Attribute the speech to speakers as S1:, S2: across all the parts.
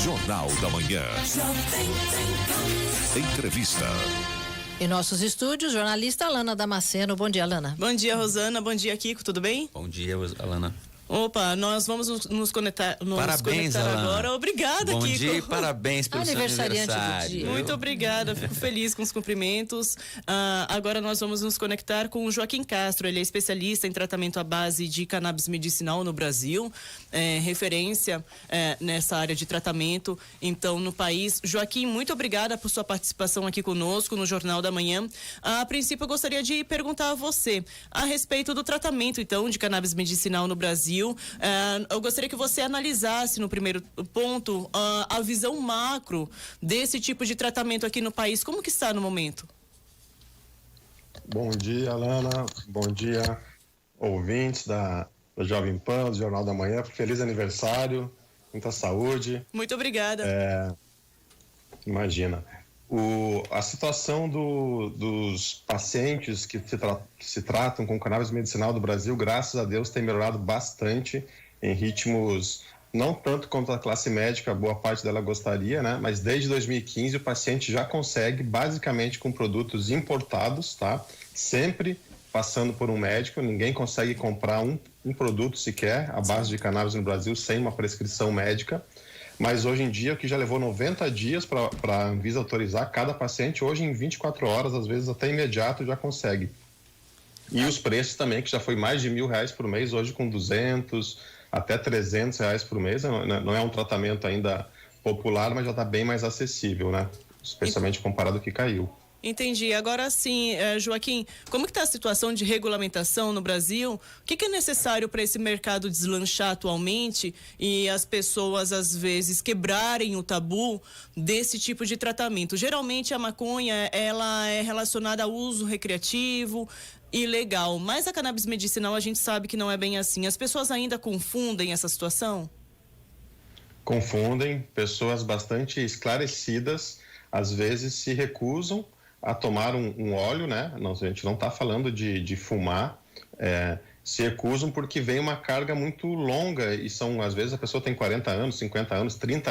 S1: Jornal da Manhã. Entrevista.
S2: Em nossos estúdios, jornalista Alana Damasceno. Bom dia, Alana.
S3: Bom dia, Rosana. Bom dia, Kiko. Tudo bem?
S4: Bom dia, Alana.
S3: Opa, nós vamos nos conectar,
S4: parabéns,
S3: conectar
S4: Alana.
S3: Agora. Obrigada,
S4: Kiko. Bom
S3: Kiko.
S4: dia e parabéns pelo seu aniversário.
S2: Do dia.
S3: Muito obrigada, fico feliz com os cumprimentos. Agora nós vamos nos conectar com o Joaquim Castro. Ele é especialista em tratamento à base de cannabis medicinal no Brasil, referência nessa área de tratamento, então, no país. Joaquim, muito obrigada por sua participação aqui conosco no Jornal da Manhã. A princípio, eu gostaria de perguntar a você a respeito do tratamento, então, de cannabis medicinal no Brasil. Eu gostaria que você analisasse no primeiro ponto a visão macro desse tipo de tratamento aqui no país. Como que está no momento?
S5: Bom dia, Alana. Bom dia, ouvintes do Jovem Pan, do Jornal da Manhã. Feliz aniversário, muita saúde.
S3: Muito obrigada.
S5: Imagina. A situação dos pacientes que se tratam com cannabis medicinal do Brasil, graças a Deus, tem melhorado bastante em ritmos não tanto quanto a classe médica, boa parte dela gostaria, né? Mas desde 2015 o paciente já consegue, basicamente com produtos importados, tá? Sempre passando por um médico, ninguém consegue comprar um produto sequer à base de cannabis no Brasil sem uma prescrição médica. Mas hoje em dia, o que já levou 90 dias para a Anvisa autorizar cada paciente, hoje em 24 horas, às vezes até imediato, já consegue. E os preços também, que já foi mais de R$1.000 por mês, hoje com 200 até R$300 por mês. Não é um tratamento ainda popular, mas já está bem mais acessível, né? Especialmente comparado ao que caiu.
S3: Entendi. Agora sim, Joaquim, como que está a situação de regulamentação no Brasil? O que é necessário para esse mercado deslanchar atualmente e as pessoas, às vezes, quebrarem o tabu desse tipo de tratamento? Geralmente, a maconha, ela é relacionada ao uso recreativo e legal, mas a cannabis medicinal a gente sabe que não é bem assim. As pessoas ainda confundem essa situação?
S5: Confundem. Pessoas bastante esclarecidas, às vezes, se recusam a tomar um óleo, né? Não, a gente não está falando de fumar, se recusam porque vem uma carga muito longa e às vezes a pessoa tem 40 anos, 50 anos, 30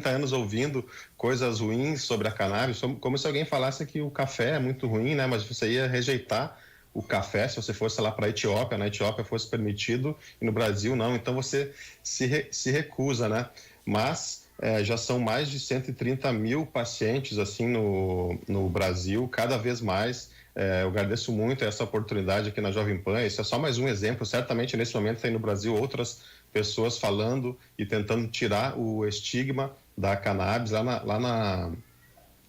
S5: anos ouvindo coisas ruins sobre a cannabis, como se alguém falasse que o café é muito ruim, né? Mas você ia rejeitar o café se você fosse lá para a Etiópia, na Etiópia fosse permitido e no Brasil não, então você se recusa, né? Mas já são mais de 130 mil pacientes assim no Brasil, cada vez mais. Eu agradeço muito essa oportunidade aqui na Jovem Pan. Esse é só mais um exemplo. Certamente nesse momento tem no Brasil outras pessoas falando e tentando tirar o estigma da cannabis. Lá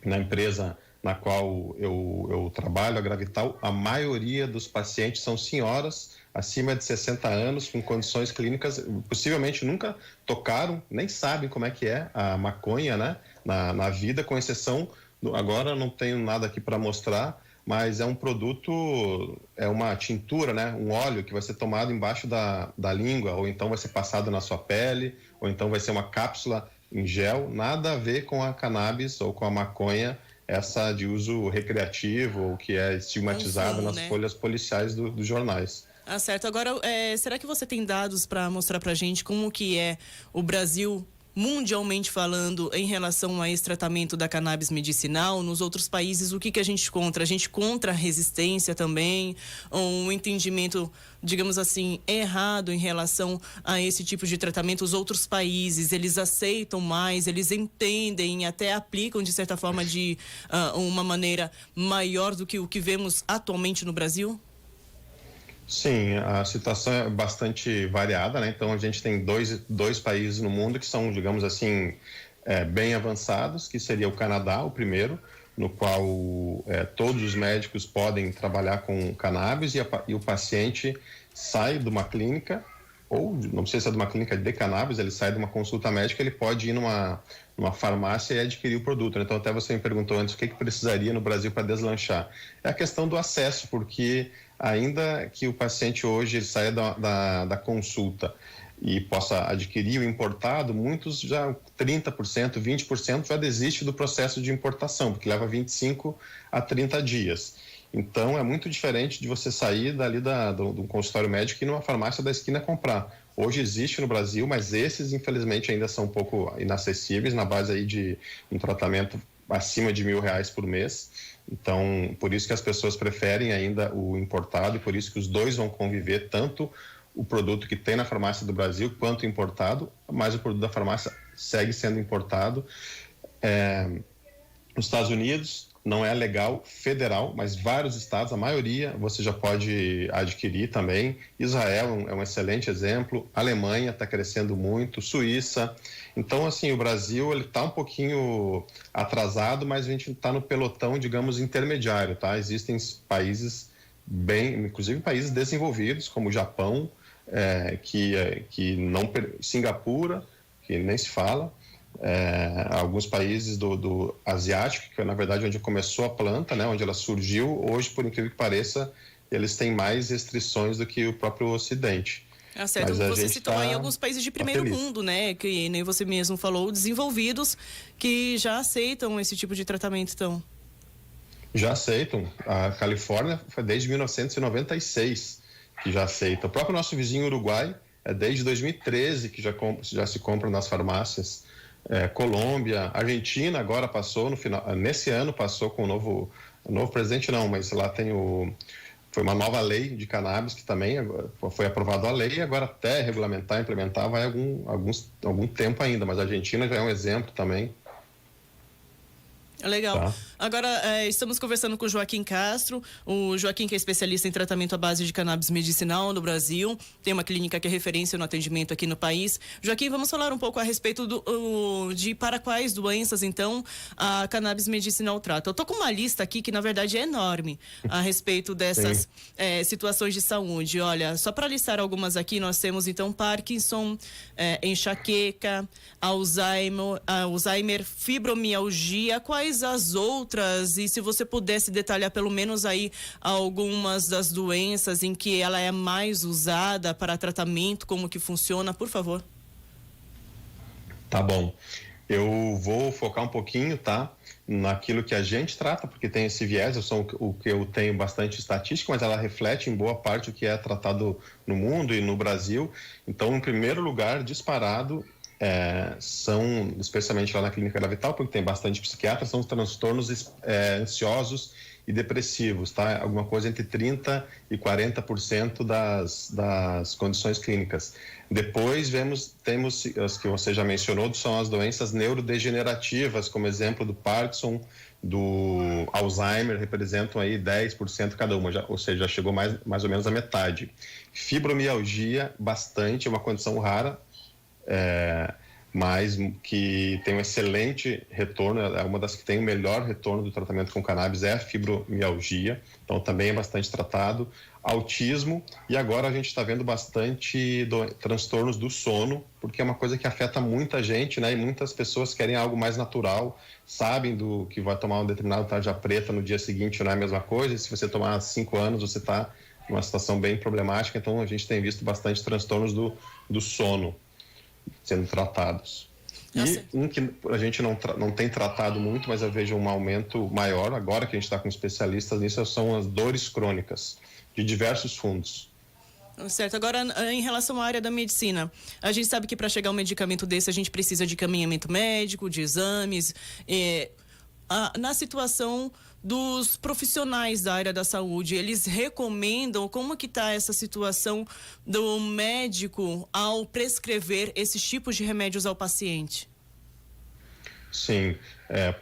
S5: na empresa na qual eu trabalho, a Gravital, a maioria dos pacientes são senhoras acima de 60 anos, com condições clínicas, possivelmente nunca tocaram, nem sabem como é que é a maconha, né, na vida, com exceção, agora não tenho nada aqui para mostrar, mas é um produto, é uma tintura, né, um óleo que vai ser tomado embaixo da língua, ou então vai ser passado na sua pele, ou então vai ser uma cápsula em gel, nada a ver com a cannabis ou com a maconha, essa de uso recreativo, ou que é estigmatizada nas folhas policiais dos jornais.
S3: Ah, certo. Agora, será que você tem dados para mostrar para a gente como que é o Brasil, mundialmente falando, em relação a esse tratamento da cannabis medicinal? Nos outros países, o que a gente contra? A gente contra a resistência também, um entendimento, digamos assim, errado em relação a esse tipo de tratamento? Os outros países, eles aceitam mais, eles entendem, até aplicam, de certa forma, de uma maneira maior do que o que vemos atualmente no Brasil?
S5: Sim, a situação é bastante variada, né? Então a gente tem dois países no mundo que são, digamos assim, bem avançados, que seria o Canadá, o primeiro, no qual todos os médicos podem trabalhar com cannabis e o paciente sai de uma clínica, ou não precisa ser de uma clínica de cannabis, ele sai de uma consulta médica, ele pode ir numa farmácia e adquirir o produto. Então até você me perguntou antes o que precisaria no Brasil para deslanchar. É a questão do acesso, porque ainda que o paciente hoje saia da consulta e possa adquirir o importado, muitos já 30%, 20% já desiste do processo de importação, porque leva 25 a 30 dias. Então é muito diferente de você sair dali do consultório médico e ir numa farmácia da esquina comprar. Hoje existe no Brasil, mas esses, infelizmente, ainda são um pouco inacessíveis, na base aí de um tratamento acima de R$1.000 por mês. Então, por isso que as pessoas preferem ainda o importado e por isso que os dois vão conviver, tanto o produto que tem na farmácia do Brasil quanto importado, mas o produto da farmácia segue sendo importado. Nos Estados Unidos não é legal federal, mas vários estados, a maioria, você já pode adquirir também. Israel é um excelente exemplo, Alemanha está crescendo muito, Suíça. Então, assim, o Brasil ele está um pouquinho atrasado, mas a gente está no pelotão, digamos, intermediário, tá? Existem países inclusive países desenvolvidos, como o Japão, que não, Singapura, que nem se fala. Alguns países do asiático, que é na verdade onde começou a planta, né, onde ela surgiu, hoje, por incrível que pareça, eles têm mais restrições do que o próprio Ocidente.
S3: Certo. Você citou aí alguns países de primeiro mundo, né, que nem você mesmo falou, desenvolvidos, que já aceitam esse tipo de tratamento, então. Já
S5: aceitam. A Califórnia foi desde 1996 que já aceita. O próprio nosso vizinho Uruguai é desde 2013 que já se compra nas farmácias. Colômbia, Argentina agora passou nesse ano passou com o novo presidente não, mas lá foi uma nova lei de cannabis que também foi aprovada a lei e agora até regulamentar, implementar vai algum tempo ainda, mas a Argentina já é um exemplo também.
S3: Legal. Tá. Agora, estamos conversando com o Joaquim Castro. O Joaquim, que é especialista em tratamento à base de cannabis medicinal no Brasil. Tem uma clínica que é referência no atendimento aqui no país. Joaquim, vamos falar um pouco a respeito de para quais doenças, então, a cannabis medicinal trata. Eu tô com uma lista aqui que, na verdade, é enorme a respeito dessas situações de saúde. Olha, só para listar algumas aqui, nós temos, então, Parkinson, enxaqueca, Alzheimer, fibromialgia. Quais as outras, e se você pudesse detalhar pelo menos aí algumas das doenças em que ela é mais usada para tratamento, como que funciona, por favor.
S5: Tá bom. Eu vou focar um pouquinho, tá, naquilo que a gente trata, porque tem esse viés, o que eu tenho bastante estatística, mas ela reflete em boa parte o que é tratado no mundo e no Brasil. Então, em primeiro lugar, disparado, são, especialmente lá na Clínica da Vital, porque tem bastante psiquiatra, são os transtornos ansiosos e depressivos, tá? Alguma coisa entre 30% e 40% das condições clínicas. Depois temos as que você já mencionou, são as doenças neurodegenerativas, como exemplo do Parkinson, do Alzheimer, representam aí 10% cada uma, ou seja, já chegou mais ou menos a metade. Fibromialgia, bastante, é uma condição rara, mas que tem um excelente retorno, é uma das que tem o melhor retorno do tratamento com cannabis, é a fibromialgia, então também é bastante tratado. Autismo, e agora a gente está vendo bastante transtornos do sono, porque é uma coisa que afeta muita gente, né? E muitas pessoas querem algo mais natural, sabem do que vai tomar um determinado tarja preta no dia seguinte, não é a mesma coisa, e se você tomar 5 anos, você está numa situação bem problemática, então a gente tem visto bastante transtornos do sono sendo tratados. E um que a gente não tem tratado muito, mas eu vejo um aumento maior, agora que a gente está com especialistas nisso, são as dores crônicas, de diversos fundos.
S3: Certo. Agora, em relação à área da medicina, a gente sabe que para chegar a um medicamento desse, a gente precisa de caminhamento médico, de exames. Na situação dos profissionais da área da saúde, eles recomendam, como que está essa situação do médico ao prescrever esses tipos de remédios ao paciente?
S5: Sim,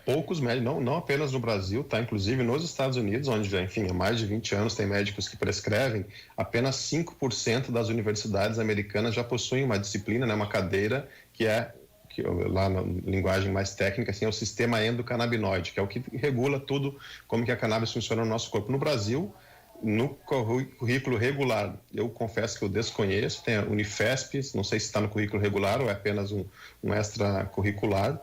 S5: poucos médicos, não apenas no Brasil, tá? Inclusive nos Estados Unidos, onde já, enfim, há mais de 20 anos tem médicos que prescrevem, apenas 5% das universidades americanas já possuem uma disciplina, né, uma cadeira que lá na linguagem mais técnica, assim, é o sistema endocannabinoide, que é o que regula tudo, como que a cannabis funciona no nosso corpo. No Brasil, no currículo regular, eu confesso que eu desconheço, tem a Unifesp, não sei se está no currículo regular ou é apenas um extracurricular.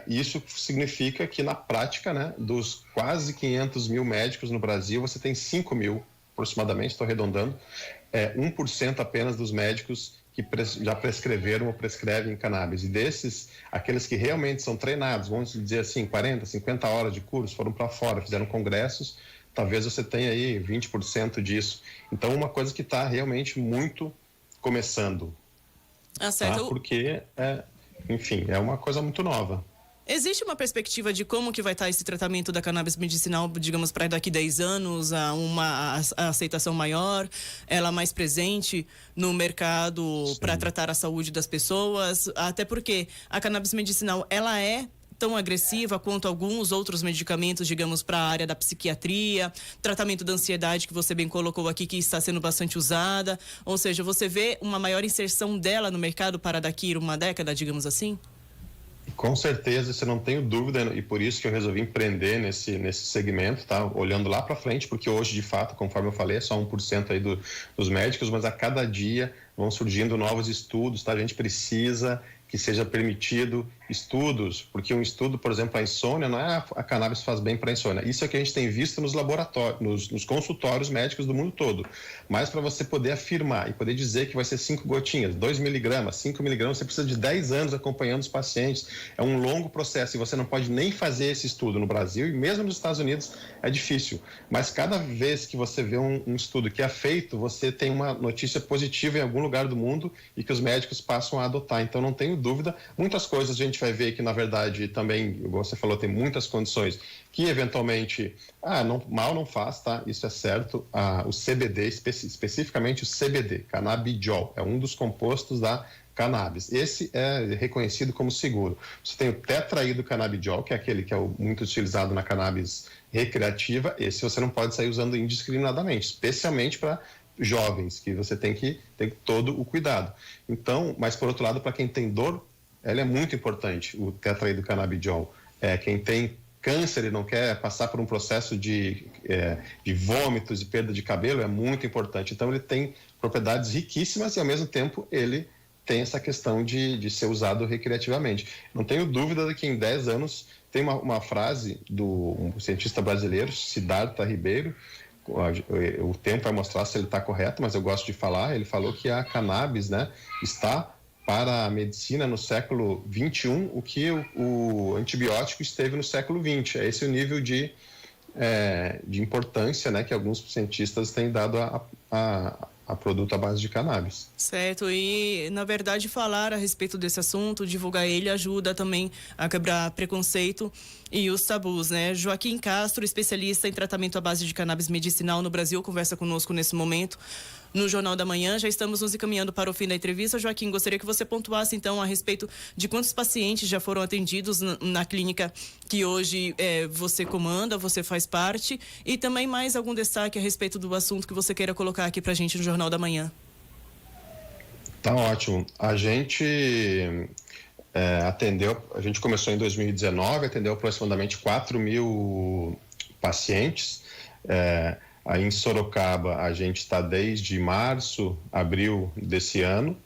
S5: Isso significa que na prática, né, dos quase 500 mil médicos no Brasil, você tem 5 mil, aproximadamente, estou arredondando, 1% apenas dos médicos que já prescreveram ou prescrevem cannabis. E desses, aqueles que realmente são treinados, vamos dizer assim, 40, 50 horas de curso, foram para fora, fizeram congressos, talvez você tenha aí 20% disso. Então, uma coisa que está realmente muito começando.
S3: Certo.
S5: Tá? Porque, enfim, é uma coisa muito nova.
S3: Existe uma perspectiva de como que vai estar esse tratamento da cannabis medicinal, digamos, para daqui 10 anos, a aceitação maior, ela mais presente no mercado para tratar a saúde das pessoas? Até porque a cannabis medicinal, ela é tão agressiva quanto alguns outros medicamentos, digamos, para a área da psiquiatria, tratamento da ansiedade, que você bem colocou aqui, que está sendo bastante usada. Ou seja, você vê uma maior inserção dela no mercado para daqui uma década, digamos assim?
S5: Com certeza, isso eu não tenho dúvida, e por isso que eu resolvi empreender nesse segmento, tá? Olhando lá para frente, porque hoje, de fato, conforme eu falei, é só 1% aí dos médicos, mas a cada dia vão surgindo novos estudos, tá? A gente precisa que seja permitido estudos, porque um estudo, por exemplo, a insônia, não é a cannabis faz bem para a insônia. Isso é o que a gente tem visto nos laboratórios, nos consultórios médicos do mundo todo. Mas para você poder afirmar e poder dizer que vai ser 5 gotinhas, 2 miligramas, 5 miligramas, você precisa de 10 anos acompanhando os pacientes. É um longo processo e você não pode nem fazer esse estudo no Brasil e mesmo nos Estados Unidos é difícil. Mas cada vez que você vê um estudo que é feito, você tem uma notícia positiva em algum lugar do mundo e que os médicos passam a adotar. Então não tenho dúvida, muitas coisas a gente vai ver que na verdade também, como você falou, tem muitas condições que eventualmente mal não faz, tá? Isso é certo. O CBD, especificamente o CBD, canabidiol, é um dos compostos da cannabis. Esse é reconhecido como seguro. Você tem o tetraído canabidiol, que é aquele que é muito utilizado na cannabis recreativa. Esse você não pode sair usando indiscriminadamente, especialmente para jovens, que você tem que ter todo o cuidado. Então, mas por outro lado, para quem tem dor, ela é muito importante, o tetraído canabidiol. Quem tem câncer e não quer passar por um processo de vômitos e perda de cabelo, é muito importante. Então, ele tem propriedades riquíssimas e, ao mesmo tempo, ele tem essa questão de ser usado recreativamente. Não tenho dúvida de que em 10 anos tem uma frase do cientista brasileiro, Siddhartha Ribeiro. O tempo vai mostrar se ele está correto, mas eu gosto de falar. Ele falou que a cannabis, né, está para a medicina no século XXI o que o antibiótico esteve no século XX. É esse o nível de importância, né, que alguns cientistas têm dado a produto à base de cannabis.
S3: Certo, e na verdade falar a respeito desse assunto, divulgar ele, ajuda também a quebrar preconceito e os tabus, né? Joaquim Castro, especialista em tratamento à base de cannabis medicinal no Brasil, conversa conosco nesse momento no Jornal da Manhã. Já estamos nos encaminhando para o fim da entrevista. Joaquim, gostaria que você pontuasse então a respeito de quantos pacientes já foram atendidos na clínica que hoje você comanda, você faz parte, e também mais algum destaque a respeito do assunto que você queira colocar aqui para a gente no Jornal da Manhã.
S5: Tá ótimo. A gente a gente começou em 2019, atendeu aproximadamente 4.000 pacientes. Aí em Sorocaba a gente está desde março, abril desse ano,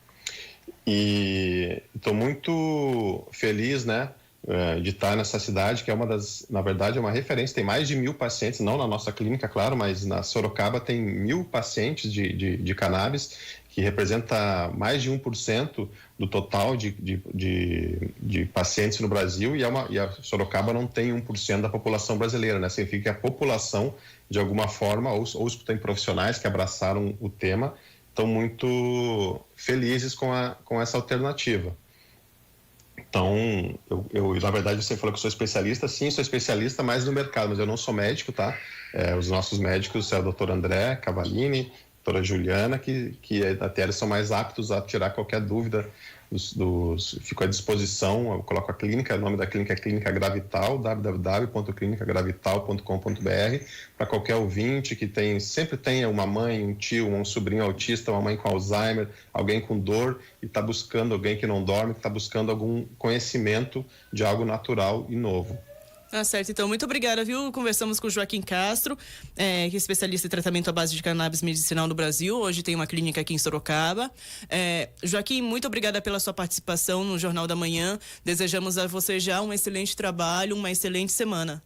S5: e estou muito feliz, né, de estar nessa cidade, que é na verdade é uma referência. Tem mais de 1.000 pacientes, não na nossa clínica, claro, mas na Sorocaba tem 1.000 pacientes de cannabis, que representa mais de 1% do total de pacientes no Brasil, e a Sorocaba não tem 1% da população brasileira, né? Significa que a população, de alguma forma, ou tem profissionais que abraçaram o tema, estão muito felizes com essa alternativa. Então, eu na verdade, você falou que eu sou especialista. Sim, sou especialista mais no mercado, mas eu não sou médico, tá? Os nossos médicos é o Dr. André Cavallini, doutora Juliana, que até eles são mais aptos a tirar qualquer dúvida. Fico à disposição, eu coloco a clínica, o nome da clínica é Clínica Gravital, www.clinicagravital.com.br, para qualquer ouvinte que sempre tenha uma mãe, um tio, um sobrinho autista, uma mãe com Alzheimer, alguém com dor e está buscando, alguém que não dorme, que está buscando algum conhecimento de algo natural e novo.
S3: Certo, então muito obrigada, viu? Conversamos com o Joaquim Castro, que é especialista em tratamento à base de cannabis medicinal no Brasil. Hoje tem uma clínica aqui em Sorocaba. Joaquim, muito obrigada pela sua participação no Jornal da Manhã. Desejamos a você já um excelente trabalho, uma excelente semana.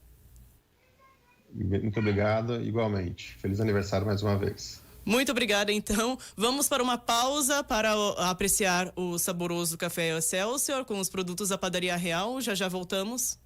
S5: Muito obrigado, igualmente. Feliz aniversário mais uma vez.
S3: Muito obrigada, então. Vamos para uma pausa para apreciar o saboroso café Excelsior com os produtos da Padaria Real. Já voltamos.